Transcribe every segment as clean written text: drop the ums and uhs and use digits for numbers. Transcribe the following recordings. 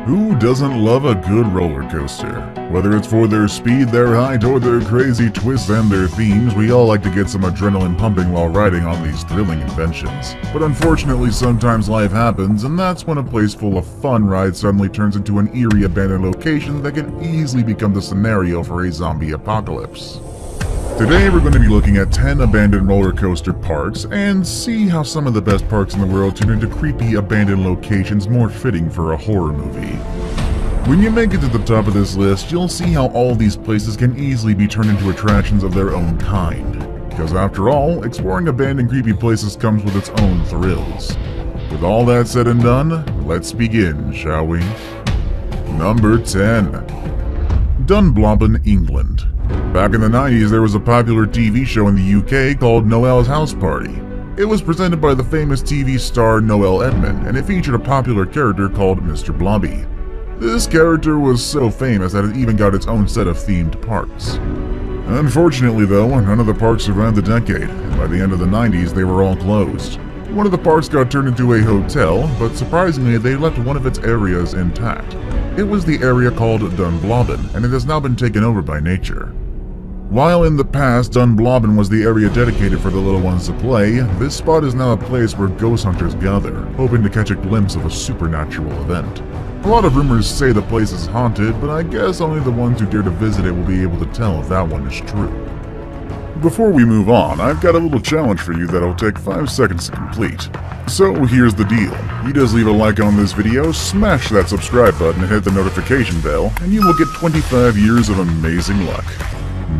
Who doesn't love a good roller coaster? Whether it's for their speed, their height, or their crazy twists and their themes, we all like to get some adrenaline pumping while riding on these thrilling inventions. But unfortunately, sometimes life happens, and that's when a place full of fun rides suddenly turns into an eerie abandoned location that can easily become the scenario for a zombie apocalypse. Today we're going to be looking at 10 abandoned roller coaster parks and see how some of the best parks in the world turn into creepy abandoned locations more fitting for a horror movie. When you make it to the top of this list, you'll see how all these places can easily be turned into attractions of their own kind. Because after all, exploring abandoned creepy places comes with its own thrills. With all that said and done, let's begin, shall we? Number 10. Dunblobin, England. Back in the 90s, there was a popular TV show in the UK called Noel's House Party. It was presented by the famous TV star Noel Edmond, and it featured a popular character called Mr. Blobby. This character was so famous that it even got its own set of themed parks. Unfortunately though, none of the parks survived the decade, and by the end of the 90s they were all closed. One of the parks got turned into a hotel, but surprisingly they left one of its areas intact. It was the area called Dunblobin, and it has now been taken over by nature. While in the past Dunblobin was the area dedicated for the little ones to play, this spot is now a place where ghost hunters gather, hoping to catch a glimpse of a supernatural event. A lot of rumors say the place is haunted, but I guess only the ones who dare to visit it will be able to tell if that one is true. Before we move on, I've got a little challenge for you that'll take 5 seconds to complete. So here's the deal. You just leave a like on this video, smash that subscribe button and hit the notification bell, and you will get 25 years of amazing luck.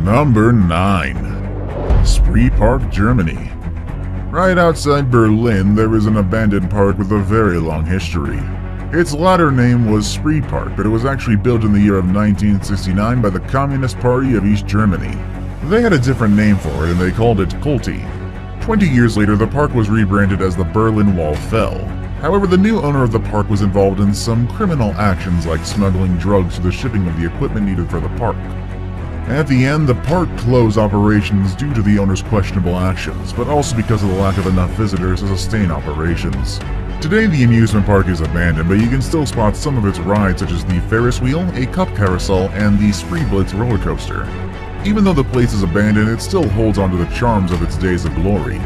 Number 9. Spree Park, Germany. Right outside Berlin, there is an abandoned park with a very long history. Its latter name was Spree Park, but it was actually built in the year of 1969 by the Communist Party of East Germany. They had a different name for it and they called it Kulti. 20 years later, the park was rebranded as the Berlin Wall fell. However, the new owner of the park was involved in some criminal actions like smuggling drugs to the shipping of the equipment needed for the park. At the end, the park closed operations due to the owner's questionable actions, but also because of the lack of enough visitors to sustain operations. Today, the amusement park is abandoned, but you can still spot some of its rides such as the Ferris wheel, a cup carousel, and the Spree Blitz roller coaster. Even though the place is abandoned, it still holds onto the charms of its days of glory.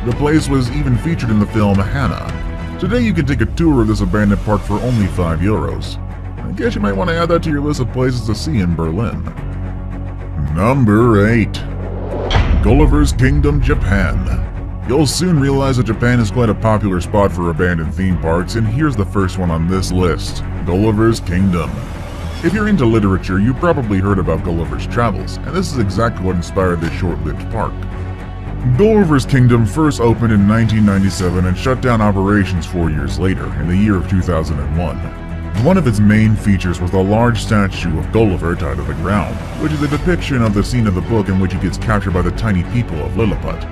The place was even featured in the film Hannah. Today, you can take a tour of this abandoned park for only €5. I guess you might want to add that to your list of places to see in Berlin. Number 8. Gulliver's Kingdom, Japan. You'll soon realize that Japan is quite a popular spot for abandoned theme parks, and here's the first one on this list, Gulliver's Kingdom. If you're into literature, you probably heard about Gulliver's Travels, and this is exactly what inspired this short-lived park. Gulliver's Kingdom first opened in 1997 and shut down operations 4 years later, in the year of 2001. One of its main features was the large statue of Gulliver tied to the ground, which is a depiction of the scene of the book in which he gets captured by the tiny people of Lilliput.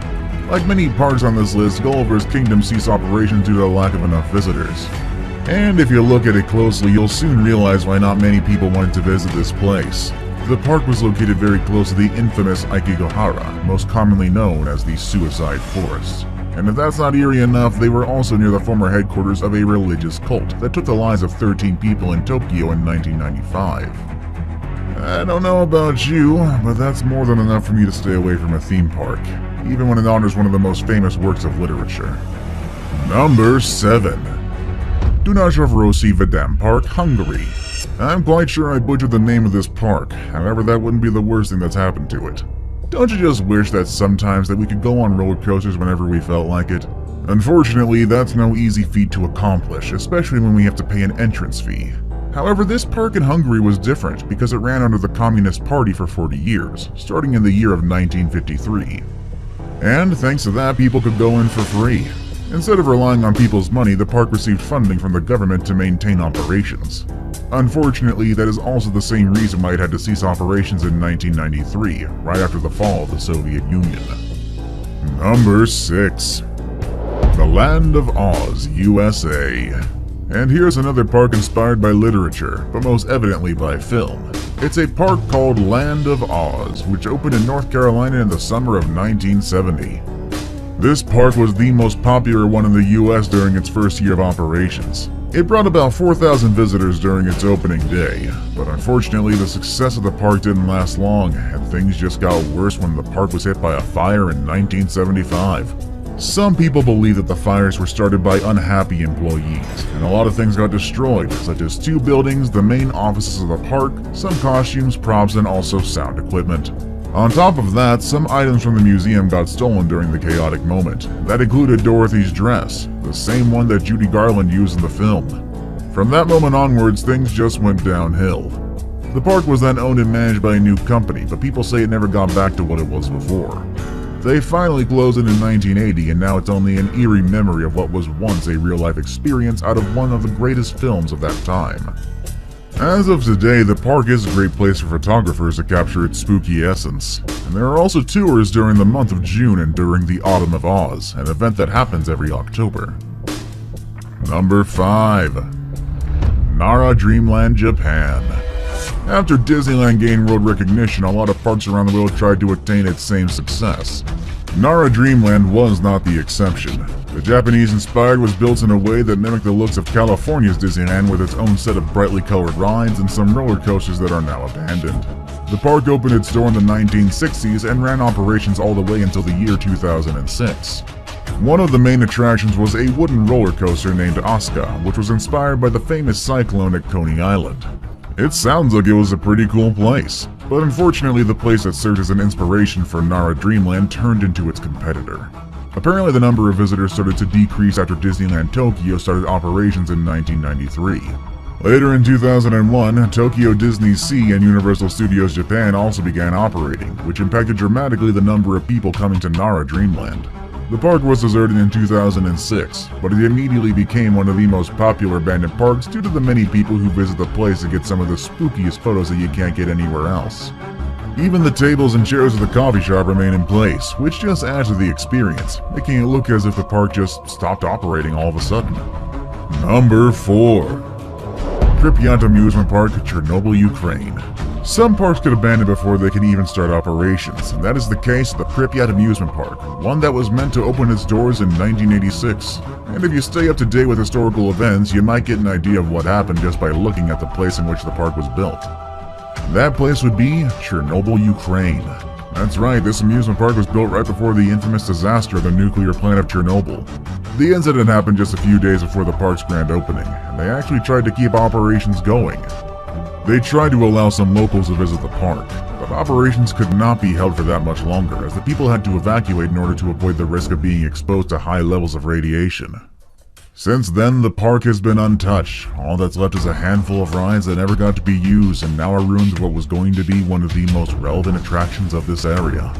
Like many parks on this list, Gulliver's Kingdom ceased operations due to the lack of enough visitors. And if you look at it closely, you'll soon realize why not many people wanted to visit this place. The park was located very close to the infamous Aokigahara, most commonly known as the Suicide Forest. And if that's not eerie enough, they were also near the former headquarters of a religious cult that took the lives of 13 people in Tokyo in 1995. I don't know about you, but that's more than enough for me to stay away from a theme park, even when it honors one of the most famous works of literature. Number 7. Dunajvárosi Vidám Park, Hungary. I'm quite sure I butchered the name of this park, however that wouldn't be the worst thing that's happened to it. Don't you just wish that sometimes that we could go on roller coasters whenever we felt like it? Unfortunately, that's no easy feat to accomplish, especially when we have to pay an entrance fee. However, this park in Hungary was different because it ran under the Communist Party for 40 years, starting in the year of 1953. And thanks to that, people could go in for free. Instead of relying on people's money, the park received funding from the government to maintain operations. Unfortunately, that is also the same reason why it had to cease operations in 1993, right after the fall of the Soviet Union. Number 6. The Land of Oz, USA. And here's another park inspired by literature, but most evidently by film. It's a park called Land of Oz, which opened in North Carolina in the summer of 1970. This park was the most popular one in the US during its first year of operations. It brought about 4,000 visitors during its opening day, but unfortunately the success of the park didn't last long, and things just got worse when the park was hit by a fire in 1975. Some people believe that the fires were started by unhappy employees, and a lot of things got destroyed, such as 2 buildings, the main offices of the park, some costumes, props, and also sound equipment. On top of that, some items from the museum got stolen during the chaotic moment. That included Dorothy's dress, the same one that Judy Garland used in the film. From that moment onwards, things just went downhill. The park was then owned and managed by a new company, but people say it never got back to what it was before. They finally closed it in 1980, and now it's only an eerie memory of what was once a real-life experience out of one of the greatest films of that time. As of today, the park is a great place for photographers to capture its spooky essence, and there are also tours during the month of June and during the Autumn of Oz, an event that happens every October. Number 5. Nara Dreamland, Japan. After Disneyland gained world recognition, a lot of parks around the world tried to attain its same success. Nara Dreamland was not the exception. The Japanese-inspired was built in a way that mimicked the looks of California's Disneyland, with its own set of brightly colored rides and some roller coasters that are now abandoned. The park opened its door in the 1960s and ran operations all the way until the year 2006. One of the main attractions was a wooden roller coaster named Asuka, which was inspired by the famous cyclone at Coney Island. It sounds like it was a pretty cool place, but unfortunately the place that served as an inspiration for Nara Dreamland turned into its competitor. Apparently the number of visitors started to decrease after Disneyland Tokyo started operations in 1993. Later in 2001, Tokyo Disney Sea and Universal Studios Japan also began operating, which impacted dramatically the number of people coming to Nara Dreamland. The park was deserted in 2006, but it immediately became one of the most popular abandoned parks due to the many people who visit the place to get some of the spookiest photos that you can't get anywhere else. Even the tables and chairs of the coffee shop remain in place, which just adds to the experience, making it look as if the park just stopped operating all of a sudden. Number 4. Pripyat Amusement Park, Chernobyl, Ukraine. Some parks get abandoned before they can even start operations, and that is the case of the Pripyat Amusement Park, one that was meant to open its doors in 1986. And if you stay up to date with historical events, you might get an idea of what happened just by looking at the place in which the park was built. That place would be Chernobyl, Ukraine. That's right, this amusement park was built right before the infamous disaster of the nuclear plant of Chernobyl. The incident happened just a few days before the park's grand opening, and they actually tried to keep operations going. They tried to allow some locals to visit the park, but operations could not be held for that much longer, as the people had to evacuate in order to avoid the risk of being exposed to high levels of radiation. Since then, the park has been untouched. All that's left is a handful of rides that never got to be used and now are ruins of what was going to be one of the most relevant attractions of this area.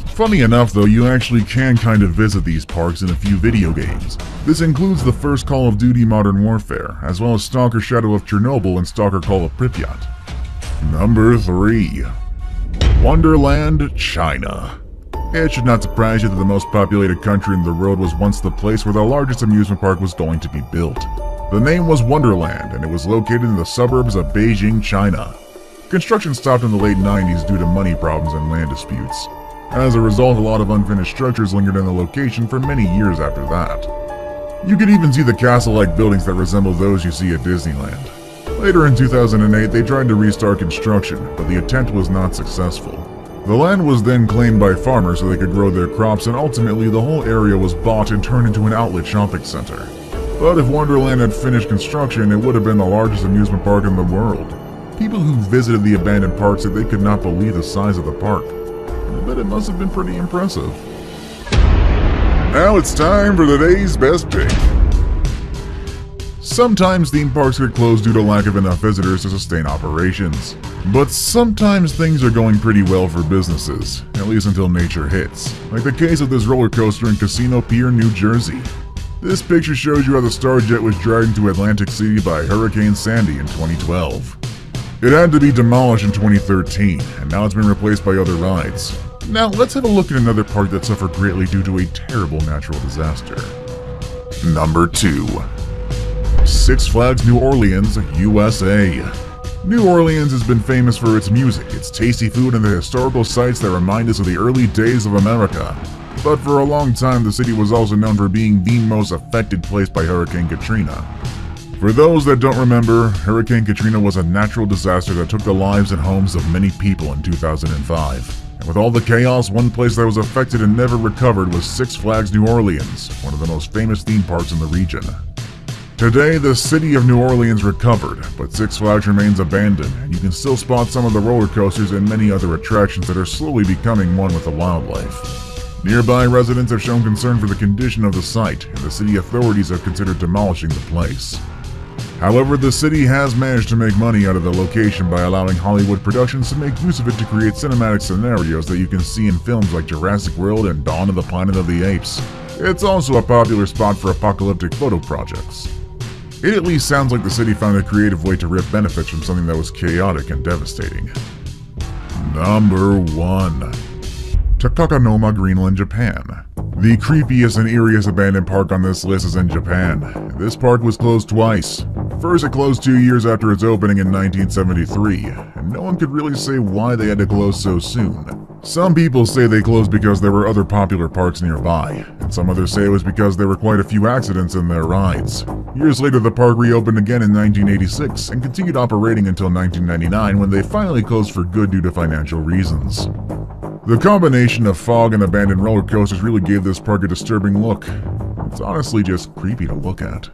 Funny enough though, you actually can kind of visit these parks in a few video games. This includes the first Call of Duty Modern Warfare, as well as Stalker Shadow of Chernobyl and Stalker Call of Pripyat. Number 3. Wonderland, China. It should not surprise you that the most populated country in the world was once the place where the largest amusement park was going to be built. The name was Wonderland, and it was located in the suburbs of Beijing, China. Construction stopped in the late 90s due to money problems and land disputes. As a result, a lot of unfinished structures lingered in the location for many years after that. You could even see the castle-like buildings that resemble those you see at Disneyland. Later in 2008, they tried to restart construction, but the attempt was not successful. The land was then claimed by farmers so they could grow their crops, and ultimately the whole area was bought and turned into an outlet shopping center. But if Wonderland had finished construction, it would have been the largest amusement park in the world. People who visited the abandoned park said they could not believe the size of the park. I bet it must have been pretty impressive. Now it's time for today's best pick. Sometimes theme parks get closed due to lack of enough visitors to sustain operations. But sometimes things are going pretty well for businesses, at least until nature hits. Like the case of this roller coaster in Casino Pier, New Jersey. This picture shows you how the Starjet was dragged into Atlantic City by Hurricane Sandy in 2012. It had to be demolished in 2013, and now it's been replaced by other rides. Now let's have a look at another park that suffered greatly due to a terrible natural disaster. Number 2. Six Flags New Orleans, USA. New Orleans has been famous for its music, its tasty food, and the historical sites that remind us of the early days of America. But for a long time, the city was also known for being the most affected place by Hurricane Katrina. For those that don't remember, Hurricane Katrina was a natural disaster that took the lives and homes of many people in 2005. And with all the chaos, one place that was affected and never recovered was Six Flags New Orleans, one of the most famous theme parks in the region. Today, the city of New Orleans recovered, but Six Flags remains abandoned, and you can still spot some of the roller coasters and many other attractions that are slowly becoming one with the wildlife. Nearby residents have shown concern for the condition of the site, and the city authorities have considered demolishing the place. However, the city has managed to make money out of the location by allowing Hollywood Productions to make use of it to create cinematic scenarios that you can see in films like Jurassic World and Dawn of the Planet of the Apes. It's also a popular spot for apocalyptic photo projects. It at least sounds like the city found a creative way to rip benefits from something that was chaotic and devastating. Number 1. Takakanoma, Greenland, Japan. The creepiest and eeriest abandoned park on this list is in Japan. This park was closed twice. First, it closed 2 years after its opening in 1973, and no one could really say why they had to close so soon. Some people say they closed because there were other popular parks nearby, and some others say it was because there were quite a few accidents in their rides. Years later, the park reopened again in 1986 and continued operating until 1999 when they finally closed for good due to financial reasons. The combination of fog and abandoned roller coasters really gave this park a disturbing look. It's honestly just creepy to look at.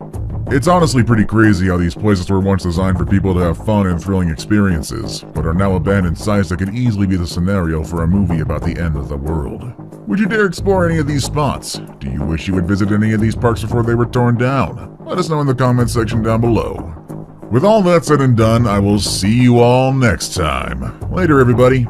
It's honestly pretty crazy how these places were once designed for people to have fun and thrilling experiences, but are now abandoned sites that could easily be the scenario for a movie about the end of the world. Would you dare explore any of these spots? Do you wish you would visit any of these parks before they were torn down? Let us know in the comments section down below. With all that said and done, I will see you all next time. Later, everybody.